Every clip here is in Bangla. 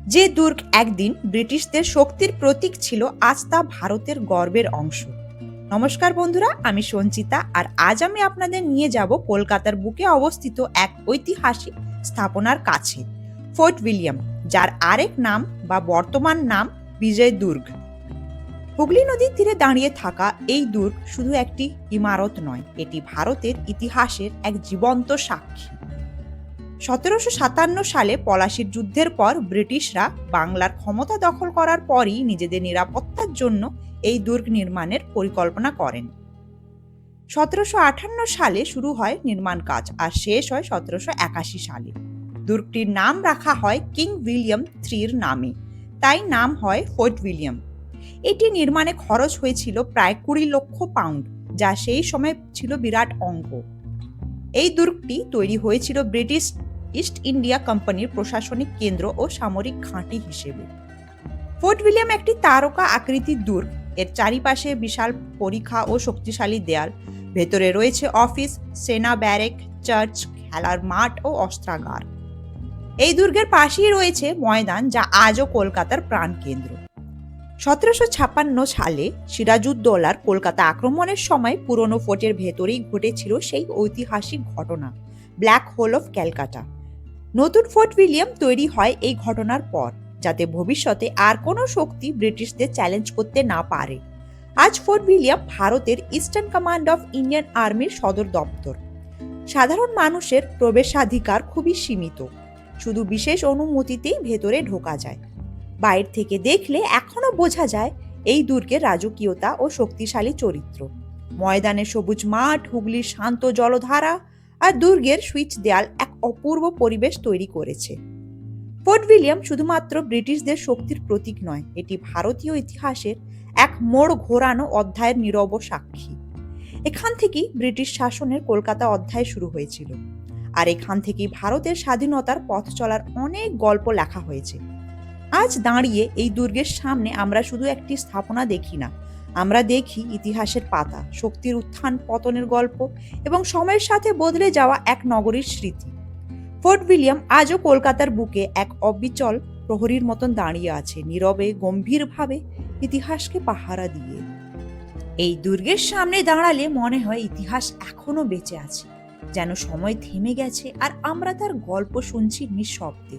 যে দুর্গ একদিন ব্রিটিশদের শক্তির প্রতীক ছিল, আজ তা ভারতের গর্বের অংশ। নমস্কার বন্ধুরা, আমি সঞ্চিতা, আর আজ আমি আপনাদের নিয়ে যাব কলকাতার বুকে অবস্থিত এক ঐতিহাসিক স্থাপনার কাছে, ফোর্ট উইলিয়াম, যার আরেক নাম বা বর্তমান নাম বিজয় দুর্গ। হুগলি নদীর তীরে দাঁড়িয়ে থাকা এই দুর্গ শুধু একটি ইমারত নয়, এটি ভারতের ইতিহাসের এক জীবন্ত সাক্ষী। 1757 সালে পলাশির যুদ্ধের পর ব্রিটিশরা বাংলার ক্ষমতা দখল করার পরই নিজেদের নিরাপত্তার জন্য এই দুর্গ নির্মাণের পরিকল্পনা করেন। 1758 সালে শুরু হয় নির্মাণ কাজ আর শেষ হয় 1781 সালে। দুর্গটির নাম রাখা হয় কিং উইলিয়াম ইতির নামে, তাই নাম হয় ফোর্ট উইলিয়াম। এটি নির্মাণে খরচ হয়েছিল প্রায় 20 লক্ষ পাউন্ড, যা সেই সময় ছিল বিরাট অঙ্ক। এই দুর্গটি তৈরি হয়েছিল ব্রিটিশ ইস্ট ইন্ডিয়া কোম্পানির প্রশাসনিক কেন্দ্র ও সামরিক ঘাঁটি হিসেবে। ফোর্ট উইলিয়াম একটি তারকা আকৃতির দুর্গ। এর চারিপাশে বিশাল পরিখা ও শক্তিশালী দেয়াল। ভেতরে রয়েছে অফিস, সেনা ব্যারেক, চার্চ, খেলার মাঠ ও অস্ত্রাগার। এই দুর্গের পাশেই রয়েছে ময়দান, যা আজও কলকাতার প্রাণকেন্দ্র। 1756 সালে সিরাজউদ্দৌলার কলকাতা আক্রমণের সময় পুরনো ফোর্টের ভেতরেই ঘটেছিল সেই ঐতিহাসিক ঘটনা, ব্ল্যাক হোল অফ ক্যালকাটা। নতুন ফোর্ট উইলিয়াম তৈরি হয় এই ঘটনার পর, যাতে ভবিষ্যতে আর কোনো শক্তি ব্রিটিশদের চ্যালেঞ্জ করতে না পারে। আজ ফোর্ট উইলিয়াম ভারতের ইস্টার্ন কমান্ড অফ ইন্ডিয়ান আর্মির সদর দপ্তর। সাধারণ মানুষের প্রবেশাধিকার খুবই সীমিত, শুধু বিশেষ অনুমতিতেই ভেতরে ঢোকা যায়। বাইরে থেকে দেখলে এখনো বোঝা যায় এই দুর্গের রাজকীয়তা ও শক্তিশালী চরিত্র। ময়দানে সবুজ মাঠ, হুগলির শান্ত জলধারা আর দুর্গের সুইচ দেয়াল এক অপূর্ব পরিবেশ তৈরি করেছে। ফোর্ট উইলিয়াম শুধুমাত্র ব্রিটিশদের শক্তির প্রতীক নয়, এটি ভারতীয় ইতিহাসের এক মোড় ঘোরানো অধ্যায়ের নীরব সাক্ষী। এখান থেকেই ব্রিটিশ শাসনের কলকাতা অধ্যায় শুরু হয়েছিল, আর এখান থেকেই ভারতের স্বাধীনতার পথ চলার অনেক গল্প লেখা হয়েছে। আজ দাঁড়িয়ে এই দুর্গের সামনে আমরা শুধু একটি স্থাপনা দেখি না, আমরা দেখি ইতিহাসের পাতা, শক্তির উত্থান পতনের গল্প এবং সময়ের সাথে বদলে যাওয়া এক নগরীর স্মৃতি। ফোর্ট উইলিয়াম আজও কলকাতার বুকে এক অবিচল প্রহরীর মতন দাঁড়িয়ে আছে, নীরবে গম্ভীরভাবে ইতিহাসকে পাহারা দিয়ে। এই দুর্গের সামনে দাঁড়ালে মনে হয় ইতিহাস এখনো বেঁচে আছে, যেন সময় থেমে গেছে আর আমরা তার গল্প শুনছি নিঃশব্দে।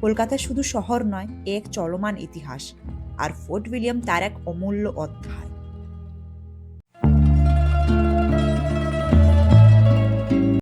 কলকাতা শুধু শহর নয়, এক চলমান ইতিহাস, আর ফোর্ট উইলিয়াম তার এক অমূল্য অধ্যায়।